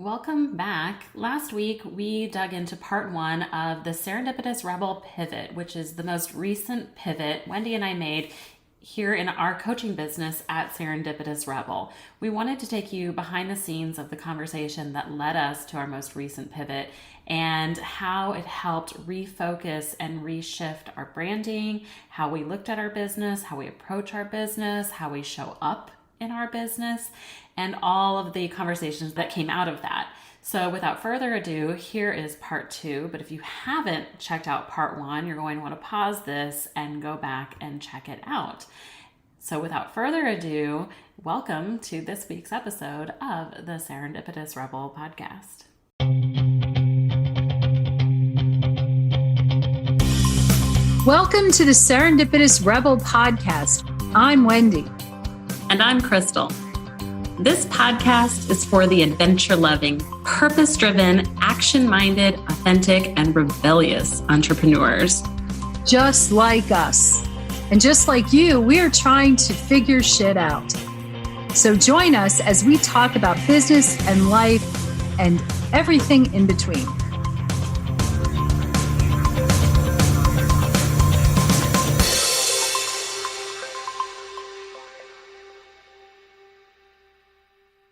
Welcome back. Last week, we dug into part one of the Serendipitous Rebel pivot, which is the most recent pivot Wendy and I made here in our coaching business at Serendipitous Rebel. We wanted to take you behind the scenes of the conversation that led us to our most recent pivot and how it helped refocus and reshift our branding, how we looked at our business, how we approach our business, how we show up in our business, and all of the conversations that came out of that. So without further ado, here is part two. But if you haven't checked out part one, you're going to want to pause this and go back and check it out. So without further ado, welcome to this week's episode of the Serendipitous Rebel podcast. Welcome to the Serendipitous Rebel podcast. I'm Wendy. And I'm Krystal. This podcast is for the adventure-loving, purpose-driven, action-minded, authentic, and rebellious entrepreneurs. Just like us. And just like you, we are trying to figure shit out. So join us as we talk about business and life and everything in between.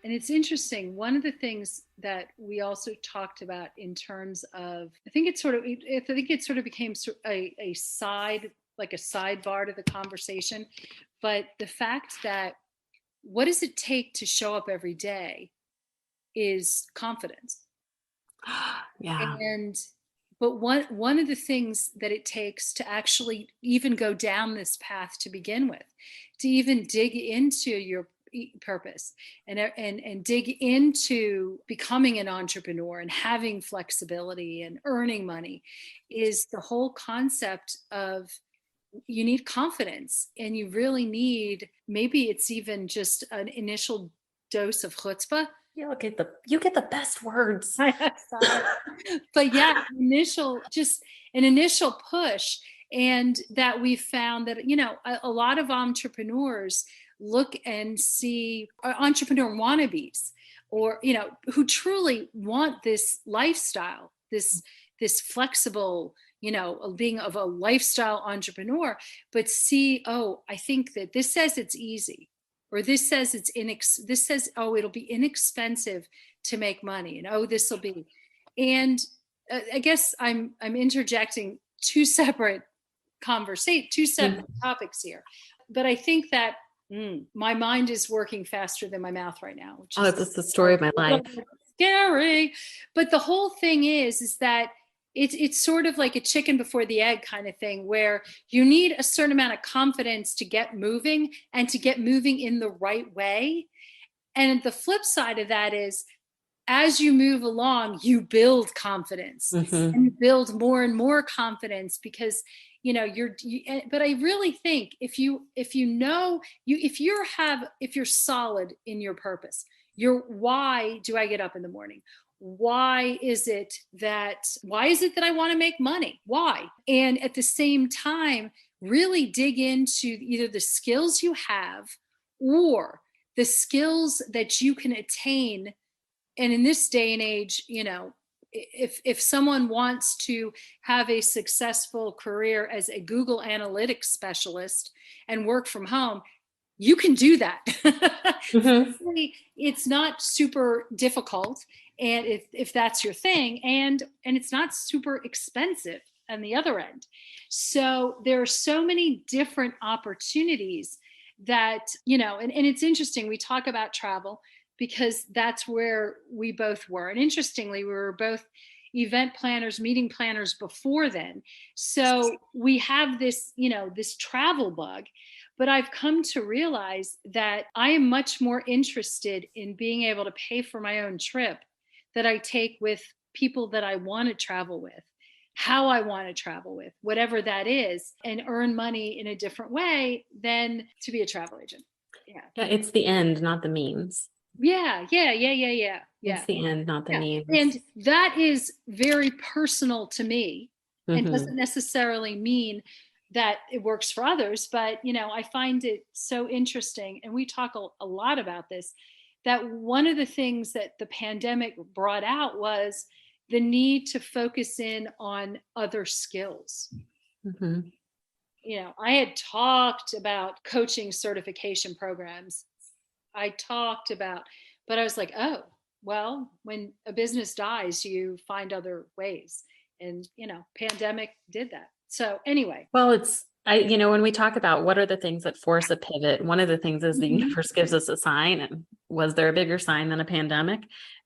And it's interesting. One of the things that we also talked about in terms of, I think it sort of became a side, like a sidebar to the conversation. But the fact that what does it take to show up every day is confidence. Yeah. But one of the things that it takes to actually even go down this path to begin with, to even dig into your purpose and dig into becoming an entrepreneur and having flexibility and earning money, is the whole concept of you need confidence, and you really need, maybe it's even just an initial dose of chutzpah. You get the best words. But yeah, an initial push. And that we've found that, a lot of entrepreneurs look and see entrepreneur wannabes, or, who truly want this lifestyle, this flexible, being of a lifestyle entrepreneur, but see, I think that this says it's easy, or this says it'll be inexpensive to make money, and this will be, and I guess I'm interjecting two separate topics here, but I think that my mind is working faster than my mouth right now. That's the story of my life. Scary. But the whole thing is that it's sort of like a chicken before the egg kind of thing, where you need a certain amount of confidence to get moving, and to get moving in the right way. And the flip side of that is, as you move along, you build confidence, and you build more and more confidence, because but I really think if you're solid in your purpose, why do I get up in the morning? Why is it that I want to make money? Why? And at the same time, really dig into either the skills you have or the skills that you can attain. And in this day and age, if someone wants to have a successful career as a Google Analytics specialist and work from home, you can do that. It's not super difficult, and if that's your thing, and it's not super expensive on the other end. So there are so many different opportunities that, and it's interesting. We talk about travel, because that's where we both were. And interestingly, we were both event planners, meeting planners before then. So we have this, this travel bug. But I've come to realize that I am much more interested in being able to pay for my own trip that I take with people that I want to travel with, how I want to travel with, whatever that is, and earn money in a different way than to be a travel agent. Yeah, it's the end, not the means. Yeah. It's the end, not the means. And that is very personal to me, and doesn't necessarily mean that it works for others. But, I find it so interesting. And we talk a lot about this, that one of the things that the pandemic brought out was the need to focus in on other skills. Mm-hmm. I had talked about coaching certification programs. I talked about, but I was like, oh, well, when a business dies, you find other ways. And, pandemic did that. So anyway. Well, when we talk about what are the things that force a pivot, one of the things is the universe gives us a sign. And was there a bigger sign than a pandemic?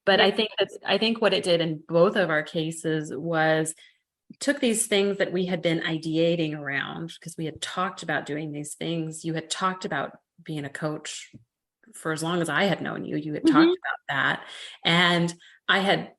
But Yeah. I think what it did in both of our cases was took these things that we had been ideating around because we had talked about doing these things. You had talked about being a coach for as long as I had known you. You had talked about that. And I had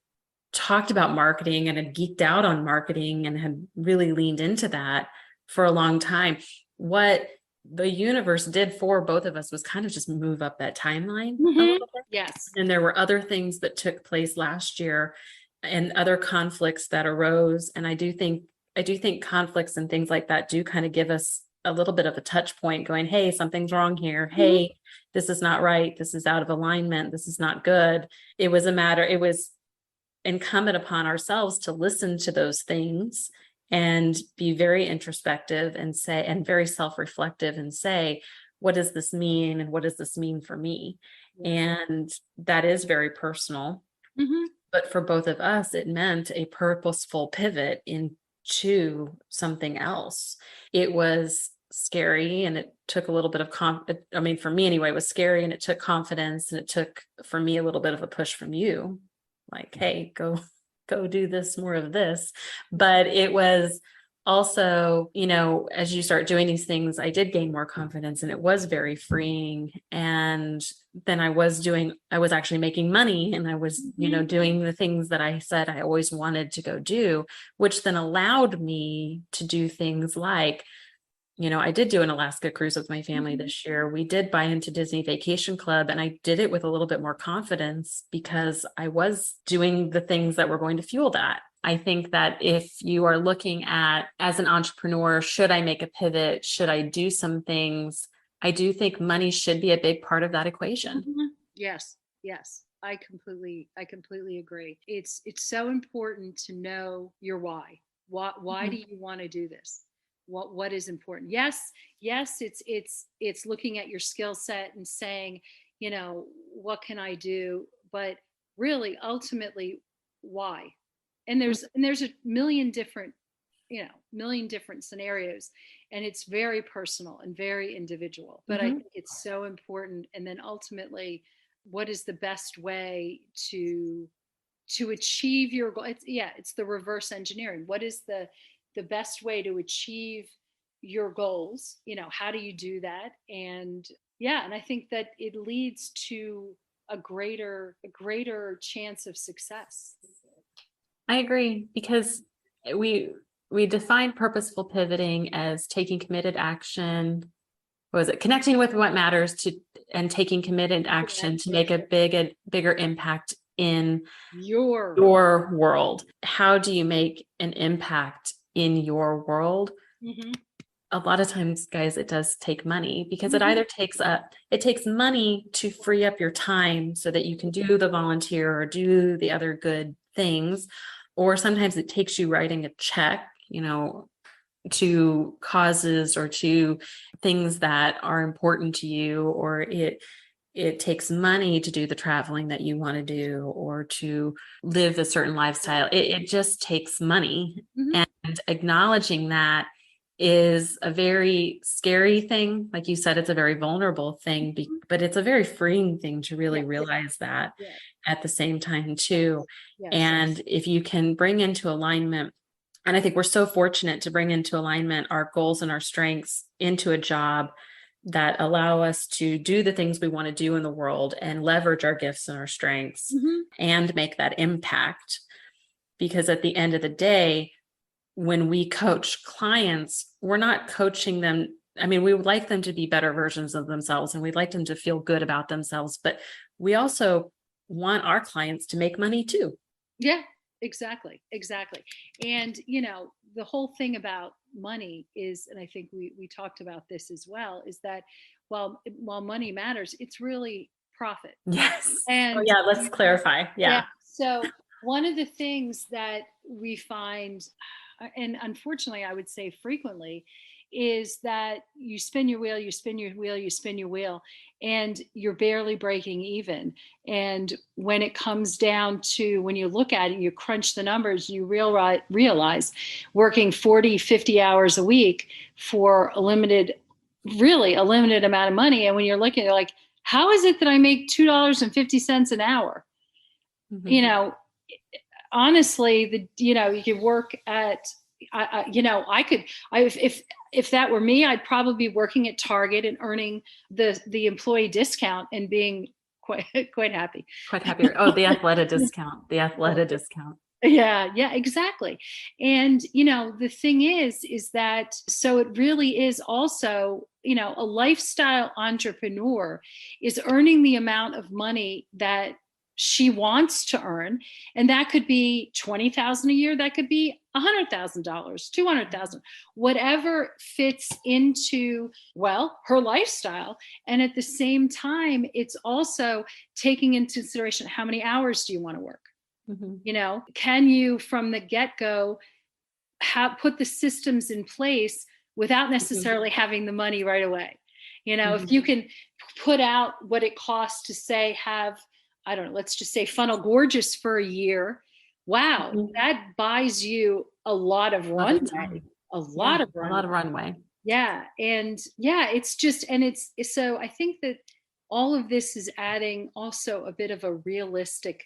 talked about marketing and had geeked out on marketing and had really leaned into that for a long time. What the universe did for both of us was kind of just move up that timeline a little bit. Yes. And there were other things that took place last year and other conflicts that arose. And I do think conflicts and things like that do kind of give us a little bit of a touch point going, hey, something's wrong here. Hey, this is not right. This is out of alignment. This is not good. It was incumbent upon ourselves to listen to those things and be very introspective and very self-reflective and say, what does this mean? And what does this mean for me? And that is very personal. But for both of us, it meant a purposeful pivot into something else. It was scary and it took a little bit of for me anyway, it was scary and it took confidence and it took for me a little bit of a push from you. Like, hey, go do this, more of this. But it was also, as you start doing these things, I did gain more confidence and it was very freeing. And then I was actually making money and I was, doing the things that I said I always wanted to go do, which then allowed me to do things like, I did do an Alaska cruise with my family this year. We did buy into Disney Vacation Club and I did it with a little bit more confidence because I was doing the things that were going to fuel that. I think that if you are looking at, as an entrepreneur, should I make a pivot? Should I do some things? I do think money should be a big part of that equation. Yes. I completely agree. It's so important to know your why. Why do you want to do this? What is important? Yes, it's looking at your skill set and saying, what can I do? But really, ultimately, why? And there's a million different scenarios, and it's very personal and very individual. But I think it's so important. And then ultimately, what is the best way to achieve your goal? It's the reverse engineering. What is the best way to achieve your goals? How do you do that? And I think that it leads to a greater chance of success. I agree, because we define purposeful pivoting as taking committed action. What was it? Connecting with what matters and taking committed action to make a bigger impact in your world. How do you make an impact in your world? A lot of times, guys, it does take money, because it either takes money to free up your time so that you can do the volunteer or do the other good things, or sometimes it takes you writing a check, to causes or to things that are important to you, or it takes money to do the traveling that you want to do or to live a certain lifestyle. It just takes money. And acknowledging that is a very scary thing. Like you said, it's a very vulnerable thing, but it's a very freeing thing to really realize that at the same time too. And if you can bring into alignment, and I think we're so fortunate to bring into alignment our goals and our strengths into a job that allow us to do the things we want to do in the world and leverage our gifts and our strengths and make that impact. Because at the end of the day, when we coach clients, we're not coaching them. I mean, we would like them to be better versions of themselves and we'd like them to feel good about themselves, but we also want our clients to make money too. Yeah, exactly. And, the whole thing about money is, and I think we talked about this as well, is that while money matters, it's really profit. Yes. Oh, And yeah. Let's clarify. yeah, Yeah. so one of the things that we find, and unfortunately, I would say frequently, is that you spin your wheel, you spin your wheel, you spin your wheel, and you're barely breaking even. And when it comes down to when you look at it, you crunch the numbers, you realize working 40, 50 hours a week for really a limited amount of money. And when you're looking at it, like, how is it that I make $2.50 an hour? Mhm. You know, honestly, you could work at, if that were me, I'd probably be working at Target and earning the employee discount and being quite quite happy. Quite happy. Oh, the Athleta discount. The Athleta discount. Yeah, exactly. And the thing is that, so it really is also, a lifestyle entrepreneur is earning the amount of money that she wants to earn, and that could be 20,000 a year, that could be $100,000, 200,000, whatever fits into, well, her lifestyle. And at the same time, it's also taking into consideration, how many hours do you want to work? Mhm. Can you from the get-go put the systems in place without necessarily having the money right away? If you can put out what it costs to say, have, I don't know, let's just say Funnel Gorgeous for a year. Wow, Mhm. that buys you a lot of A lot of runway. time. A Yeah. lot of A lot runway. of runway. Yeah. And yeah, it's just, and it's so I think that all of this is adding also a bit of a realistic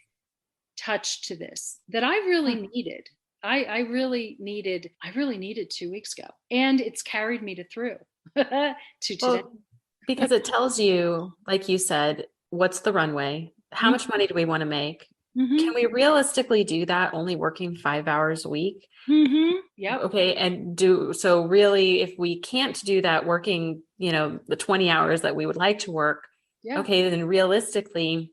touch to this that I really Huh. needed. I really needed 2 weeks ago, and it's carried me through to today. Well, because it tells you, like you said, what's the runway? How much money do we want to make? Can Mm-hmm. we realistically do that only working 5 hours a week? Mm-hmm. Yep. Okay. And so really, if we can't do that working, the 20 hours that we would like to work, Yeah. okay, then realistically,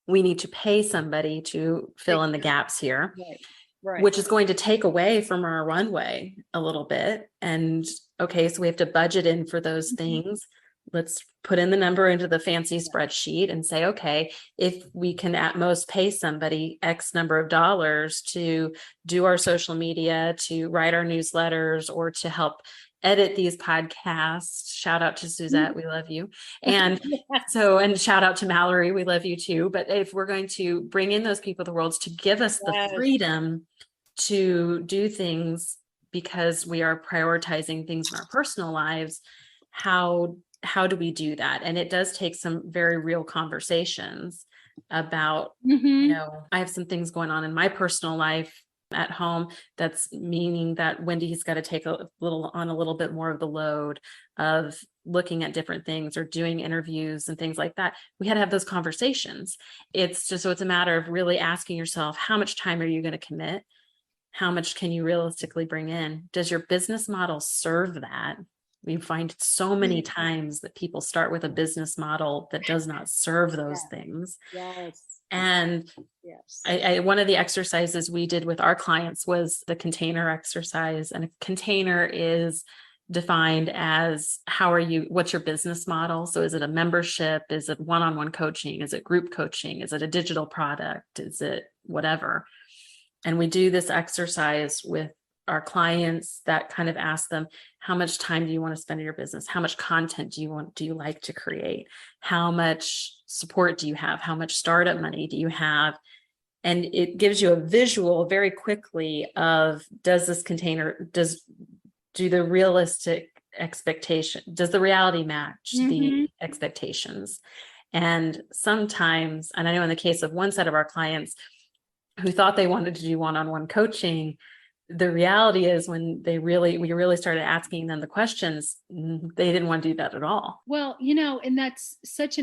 we need to pay somebody to fill in the gaps here, Right. Right. which is going to take away from our runway a little bit. And okay, so we have to budget in for those things. Let's put in the number into the fancy spreadsheet and say, okay, if we can at most pay somebody X number of dollars to do our social media, to write our newsletters, or to help edit these podcasts, shout out to Suzette, we love you. And and shout out to Mallory, we love you too. But if we're going to bring in those people of the world to give us the Yes. freedom to do things because we are prioritizing things in our personal lives, how do we do that? And it does take some very real conversations about, Mm-hmm. I have some things going on in my personal life at home that's meaning that Wendy's got to take a little bit more of the load of looking at different things or doing interviews and things like that. We had to have those conversations. It's a matter of really asking yourself, how much time are you going to commit? How much can you realistically bring in? Does your business model serve that? We find so many times that people start with a business model that does not serve those things. Yes. And Yes. one of the exercises we did with our clients was the container exercise. And a container is defined as what's your business model? So is it a membership? Is it one-on-one coaching? Is it group coaching? Is it a digital product? Is it whatever? And we do this exercise with our clients that kind of ask them, how much time do you want to spend in your business? How much content do you like to create? How much support do you have? How much startup money do you have? And it gives you a visual very quickly of, does this container, do the realistic expectation, does the reality match the expectations? And sometimes, and I know in the case of one set of our clients who thought they wanted to do one-on-one coaching, the reality is when we really started asking them the questions, they didn't want to do that at all. Well, and that's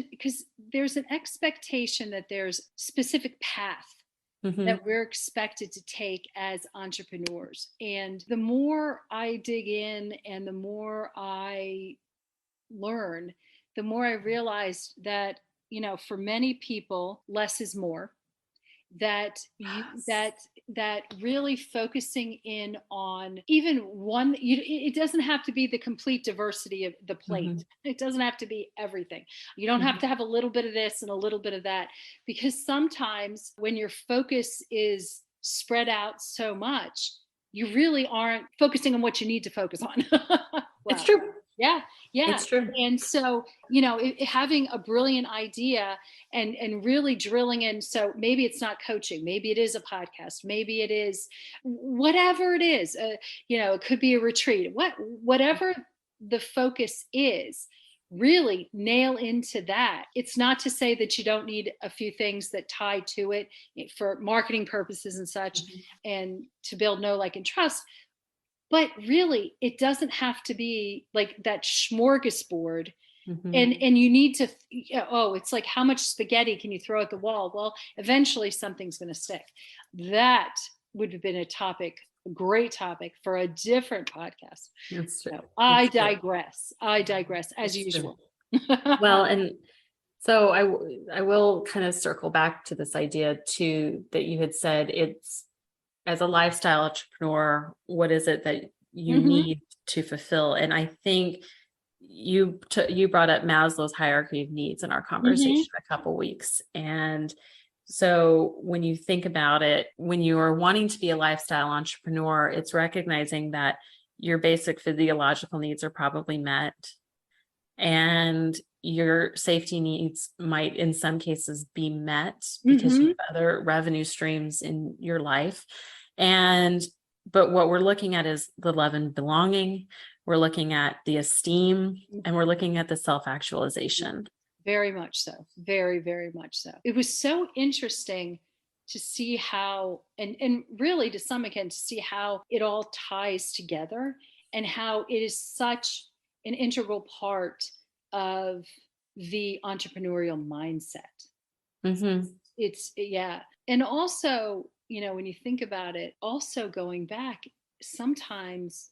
because there's an expectation that there's specific path that we're expected to take as entrepreneurs. And the more I dig in and the more I learn, the more I realized that, for many people, less is more. that really focusing in on even one, it doesn't have to be the complete diversity of the plate. Mm-hmm. It doesn't have to be everything. You don't have to have a little bit of this and a little bit of that, because sometimes when your focus is spread out so much, you really aren't focusing on what you need to focus on. It's Wow. true. Yeah. Yeah. It's true. And so, having a brilliant idea and really drilling in. So maybe it's not coaching, maybe it is a podcast, maybe it is whatever it is, it could be a retreat, whatever the focus is, really nail into that. It's not to say that you don't need a few things that tie to it for marketing purposes and such, and to build know, like, and trust. But really, it doesn't have to be like that smorgasbord. Mm-hmm. And you need to, it's like, how much spaghetti can you throw at the wall? Well, eventually something's going to stick. That would have been a great topic for a different podcast. That's true. So I digress as usual. Well, and so I will kind of circle back to this idea too, that you had said, it's, as a lifestyle entrepreneur, what is it that you need to fulfill? And I think you brought up Maslow's hierarchy of needs in our conversation a couple weeks. And so when you think about it, when you are wanting to be a lifestyle entrepreneur, it's recognizing that your basic physiological needs are probably met, and your safety needs might in some cases be met because you have other revenue streams in your life. But what we're looking at is the love and belonging. We're looking at the esteem, and we're looking at the self-actualization. Very much so. Very, very much so. It was so interesting to see how, and really to some extent, to see how it all ties together, and how it is such an integral part of the entrepreneurial mindset. It's, yeah. And also, when you think about it, also going back sometimes,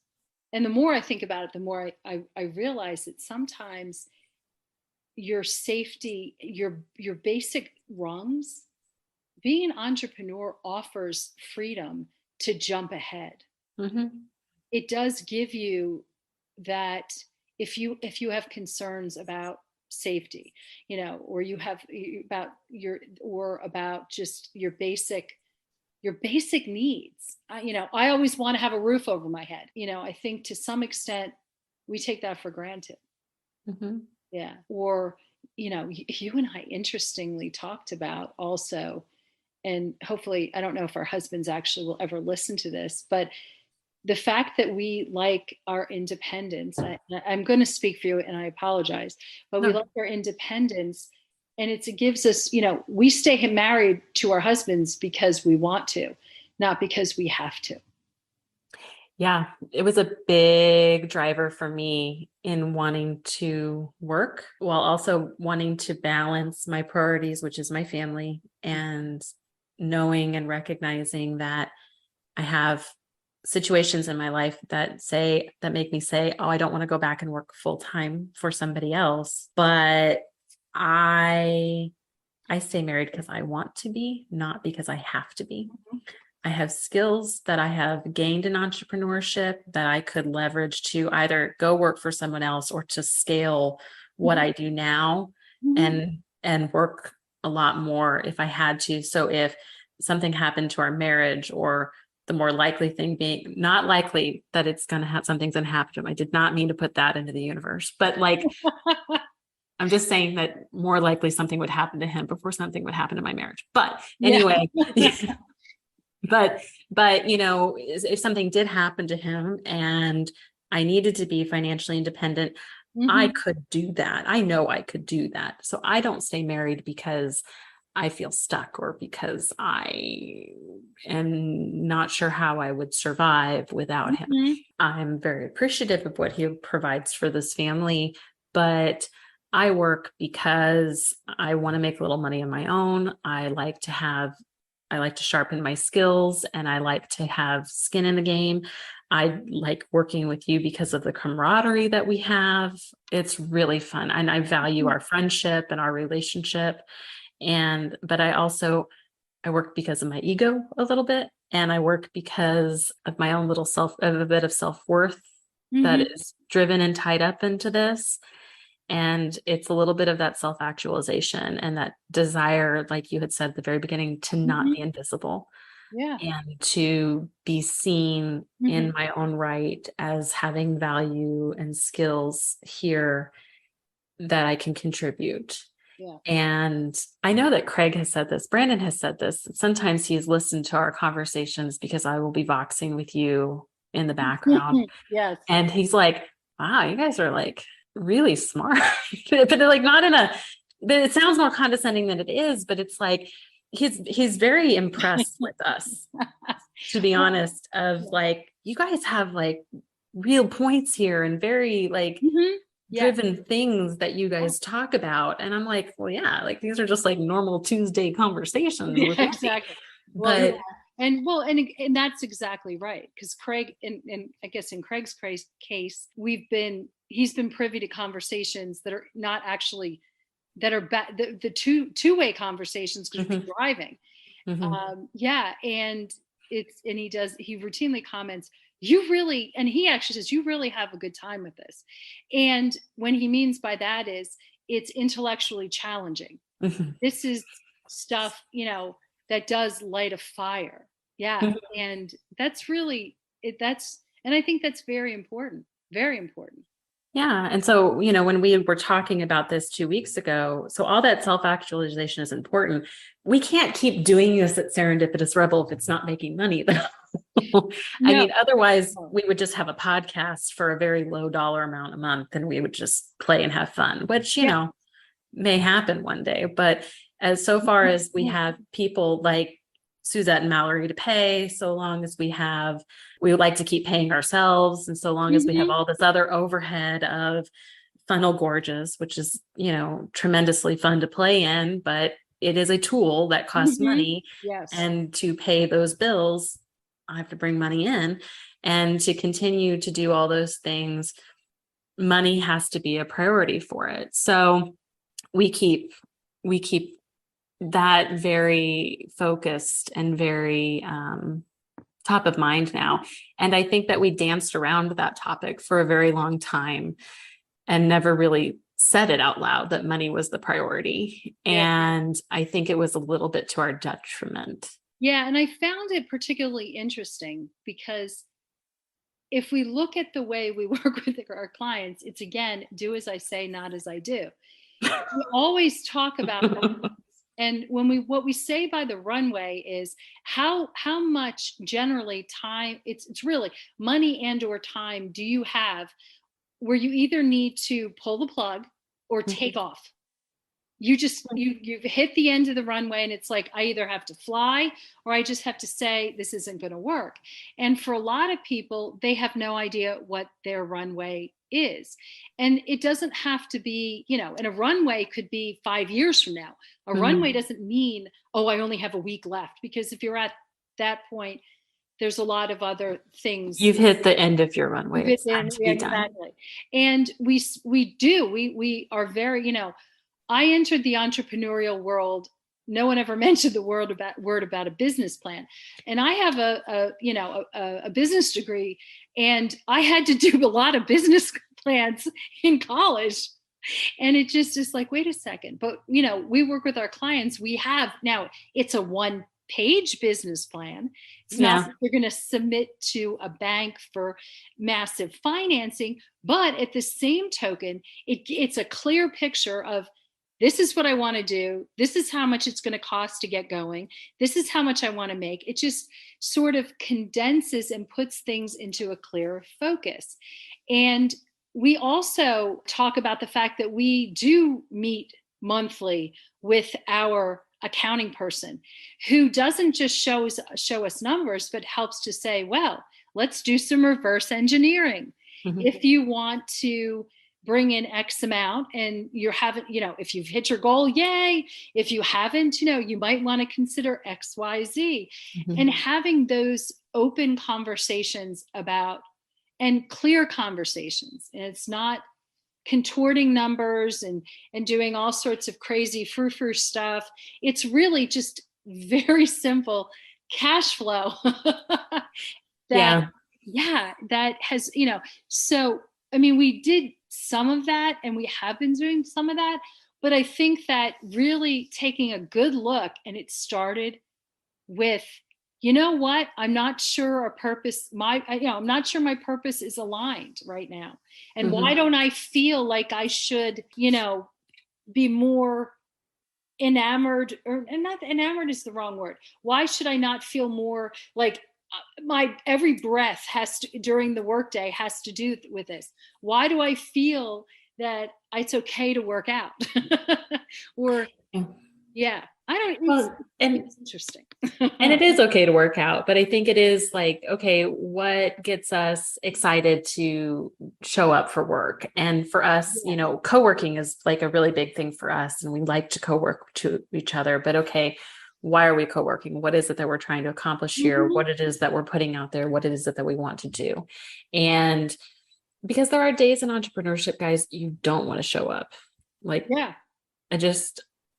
and the more I think about it, the more I realize that sometimes your safety, your basic rungs, being an entrepreneur offers freedom to jump ahead. It does give you that, if you have concerns about safety, or you have about just your basic needs. I always want to have a roof over my head. I think to some extent we take that for granted. Yeah. Or, you and I interestingly talked about also, and hopefully, I don't know if our husbands actually will ever listen to this, but the fact that we like our independence, I'm going to speak for you and I apologize, but we like our independence, and it gives us, we stay married to our husbands because we want to, not because we have to. Yeah, it was a big driver for me in wanting to work while also wanting to balance my priorities, which is my family, and knowing and recognizing that I have situations in my life that make me say, oh, I don't want to go back and work full time for somebody else. But I stay married because I want to be, not because I have to be. I have skills that I have gained in entrepreneurship that I could leverage to either go work for someone else or to scale what I do now and work a lot more if I had to. So if something happened to our marriage, or the more likely thing being, not likely that it's going to have, something's going to happen to him. I did not mean to put that into the universe, but like, I'm just saying that more likely something would happen to him before something would happen to my marriage. But anyway, but, if something did happen to him and I needed to be financially independent, I could do that. I know I could do that. So I don't stay married because I feel stuck or because I am not sure how I would survive without him. I'm very appreciative of what he provides for this family, but I work because I want to make a little money on my own. I like to sharpen my skills, and I like to have skin in the game. I like working with you because of the camaraderie that we have. It's really fun. And I value our friendship and our relationship. But I I work because of my ego a little bit, and I work because of my own little a bit of self-worth that Mhm. is driven and tied up into this. And it's a little bit of that self-actualization and that desire, like you had said at the very beginning, to not Mhm. be invisible Yeah. and to be seen in Mhm. my own right as having value and skills here that I can contribute. Yeah. And I know that Craig has said this, Brandon has said this. Sometimes he's listened to our conversations because I will be voxing with you in the background. Yes. And he's like, wow, you guys are like really smart. But they're like not in a, but it sounds more condescending than it is, but it's like he's very impressed with us, to be Well, honest, of yeah. like, you guys have like real points here and very like Mhm. Yes. driven things that you guys talk about. And I'm like, well, yeah, like these are just like normal Tuesday conversations Yeah, with Wendy. exactly. Well, yeah. But And that's exactly right. Because Craig, and I guess in Craig's case, he's been privy to conversations that are not actually that are the two-way conversations because we're mhm, driving. mhm, Yeah, and he routinely comments, you really, and he actually says, you really have a good time with this. And when he means by that is it's intellectually challenging. mhm, This is stuff, that does light a fire. Yeah. mhm. And that's really and I think that's very important. Very important. Yeah. And so, when we were talking about this 2 weeks ago, so all that self actualization is important. We can't keep doing this at Serendipitous Rebel if it's not making money, though. I No. mean, otherwise, No. we would just have a podcast for a very low dollar amount a month and we would just play and have fun, which, Yeah. may happen one day. But as so far as we have people like Suzette and Mallory to pay, so long as we would like to keep paying ourselves. And so long as we have Mhm. all this other overhead of Funnel Gorges, which is, tremendously fun to play in, but it is a tool that costs Mhm. money. Yes. And to pay those bills, I have to bring money in. And to continue to do all those things, money has to be a priority for it. So we keep we keep that very focused and very top of mind now. And I think that we danced around that topic for a very long time and never really said it out loud that money was the priority. Yeah. And I think it was a little bit to our detriment. Yeah. And I found it particularly interesting because if we look at the way we work with our clients, it's again, do as I say, not as I do. We always talk about that. And what we say by the runway is how much generally time it's really money and or time do you have where you either need to pull the plug or take off. You've hit the end of the runway and it's like I either have to fly or I just have to say this isn't going to work. And for a lot of people, they have no idea what their runway is. And it doesn't have to be, and a runway could be 5 years from now. A runway Mhm. doesn't mean, oh, I only have a week left, because if you're at that point, there's a lot of other things. You've hit the end of your runway. Fit It's time in, to yeah, be done. exactly. And we are very, I entered the entrepreneurial world. No one ever mentioned the word about a business plan, and I have a business degree, and I had to do a lot of business plans in college, and it just is like, wait a second. But we work with our clients. We have now it's a one-page business plan. It's not Yeah. that you're going to submit to a bank for massive financing, but at the same token, it's a clear picture of this is what I want to do. This is how much it's going to cost to get going. This is how much I want to make. It just sort of condenses and puts things into a clearer focus. And we also talk about the fact that we do meet monthly with our accounting person who doesn't just show us numbers, but helps to say, well, let's do some reverse engineering. Mhm. If you want to bring in X amount and you haven't, if you've hit your goal, yay. If you haven't, you might want to consider X, Y, Z. And Mhm. having those open conversations about and clear conversations. And it's not contorting numbers and doing all sorts of crazy frou-frou stuff. It's really just very simple cash flow that, Yeah. yeah, that has, so, I mean, we did some of that and we have been doing some of that, but I think that really taking a good look, and it started with, you know what, I'm not sure a purpose, I'm not sure my purpose is aligned right now. And why Mm-hmm. don't I feel like I should, be more enamored, or, and not enamored is the wrong word. Why should I not feel more like my every breath has to during the workday has to do with this? Why do I feel that it's okay to work out? Or, yeah, I don't, Well, it's interesting. and it is okay to work out, but I think it is like, okay, what gets us excited to show up for work? And for us, Yeah. co-working is like a really big thing for us, and we like to co-work to each other. But okay, why are we co-working? What is it that we're trying to accomplish here? Mhm. What it is that we're putting out there? What is it that we want to do? And because there are days in entrepreneurship, guys, you don't want to show up. Like, Yeah.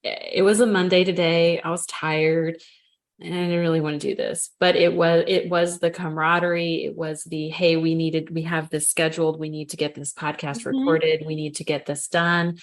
it was a Monday today. I was tired and I didn't really want to do this, but it was the camaraderie. It was the, hey, we have this scheduled. We need to get this podcast Mhm. recorded. We need to get this done.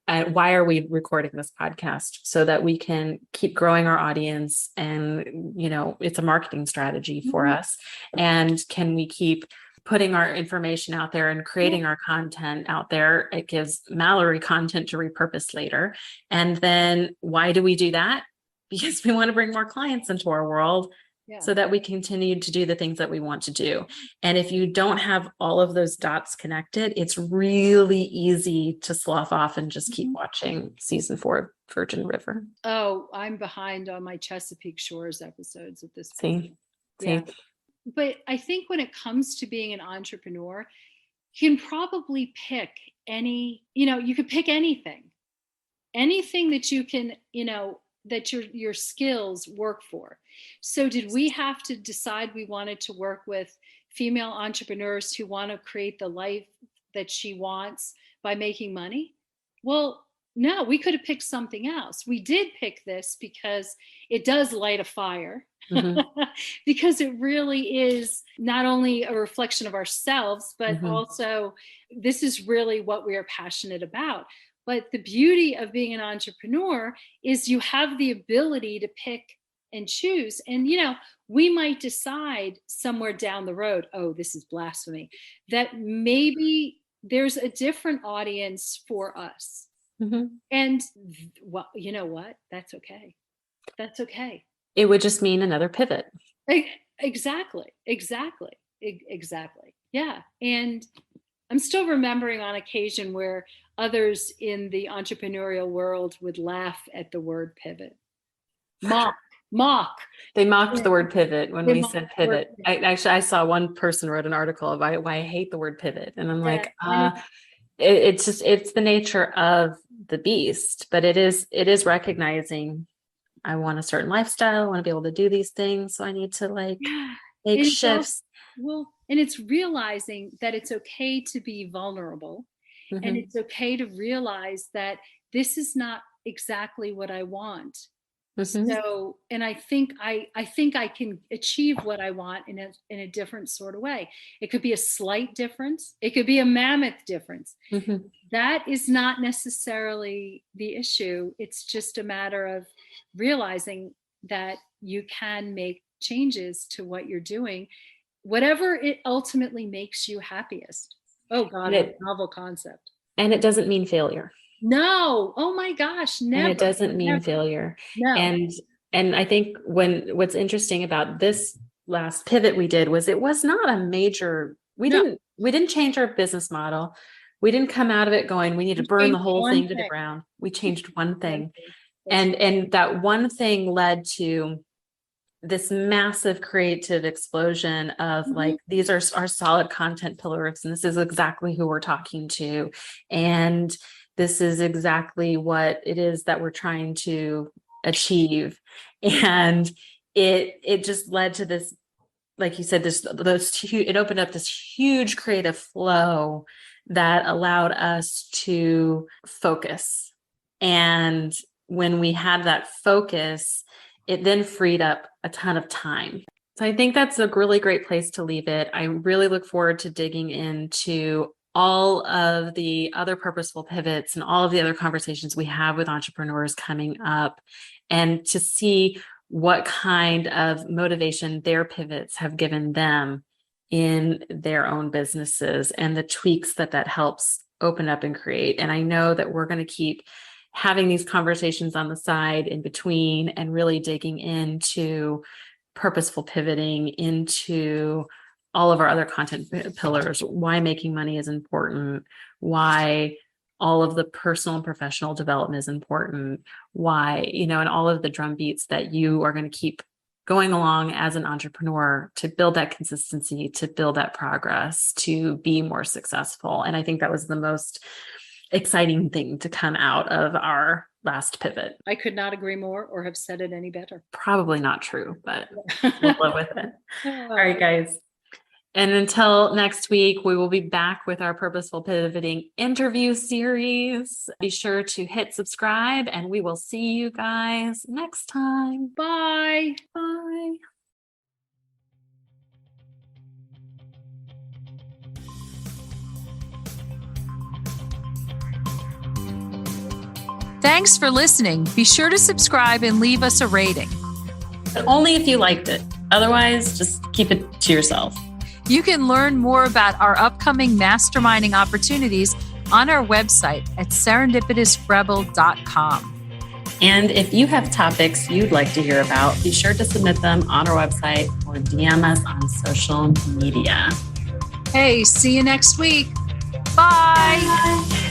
Why are we recording this podcast? So that we can keep growing our audience. And, it's a marketing strategy for Mhm. us. And can we keep putting our information out there and Yeah. creating our content out there? It gives Mallory content to repurpose later. And then why do we do that? Because we want to bring more clients into our world Yeah. so that we continue to do the things that we want to do. And if you don't have all of those dots connected, it's really easy to slough off and just keep Mhm. watching season 4 of Virgin River. Oh, I'm behind on my Chesapeake Shores episodes at this point. See, Yeah. see. But I think when it comes to being an entrepreneur, you can probably pick you could pick anything that you can, that your skills work for. So did we have to decide we wanted to work with female entrepreneurs who want to create the life that she wants by making money? Well, no, we could have picked something else. We did pick this because it does light a fire. Mm-hmm, Because it really is not only a reflection of ourselves, but mm-hmm. also this is really what we are passionate about. But the beauty of being an entrepreneur is you have the ability to pick and choose. And, we might decide somewhere down the road, oh, this is blasphemy, that maybe there's a different audience for us. Mm-hmm. And, well, you know what? That's okay. That's okay. It would just mean another pivot. Exactly. Exactly. Yeah. And I'm still remembering on occasion where others in the entrepreneurial world would laugh at the word pivot. Mock. They mocked Yeah, the word pivot when they we mock said the word pivot. pivot. I saw one person wrote an article about why I hate the word pivot. And I'm Yeah. like, it's the nature of the beast, but it is recognizing I want a certain lifestyle. I want to be able to do these things. So I need to Yeah. make And it's also, shifts. well, and it's realizing that it's okay to be vulnerable, and Mm-hmm, it's okay to realize that this is not exactly what I want. mm-hmm, So, and I think I can achieve what I want in a different sort of way. It could be a slight difference. It could be a mammoth difference. mm-hmm. That is not necessarily the issue. It's just a matter of realizing that you can make changes to what you're doing, whatever it ultimately makes you happiest. Oh And God, what it a novel concept. and it doesn't mean failure. No. Oh my gosh, And it never. doesn't mean Never. failure. No. And I think what's interesting about this last pivot we did was it was not a major, No. we didn't change our business model. We didn't come out of it going, we need to You burn the changed whole one thing to the thing. ground. We changed one One thing. thing. That's And that one thing led to this massive creative explosion of Mhm. like, these are our solid content pillars, and this is exactly who we're talking to. And this is exactly what it is that we're trying to achieve. And it just led to this, like you said, it opened up this huge creative flow that allowed us to focus. And when we had that focus, it then freed up a ton of time. So I think that's a really great place to leave it. I really look forward to digging into all of the other purposeful pivots and all of the other conversations we have with entrepreneurs coming up, and to see what kind of motivation their pivots have given them in their own businesses and the tweaks that helps open up and create. And I know that we're going to keep having these conversations on the side in between and really digging into purposeful pivoting, into all of our other content pillars, why making money is important, why all of the personal and professional development is important, why, and all of the drum beats that you are going to keep going along as an entrepreneur to build that consistency, to build that progress, to be more successful. And I think that was the most exciting thing to come out of our last pivot. I could not agree more or have said it any better. Probably not true, but we'll live with it. All right, guys. And until next week, we will be back with our Purposeful Pivoting interview series. Be sure to hit subscribe, and we will see you guys next time. Bye. Bye. Thanks for listening. Be sure to subscribe and leave us a rating. But only if you liked it. Otherwise, just keep it to yourself. You can learn more about our upcoming masterminding opportunities on our website at serendipitousrebel.com. And if you have topics you'd like to hear about, be sure to submit them on our website or DM us on social media. Hey, see you next week. Bye. Bye.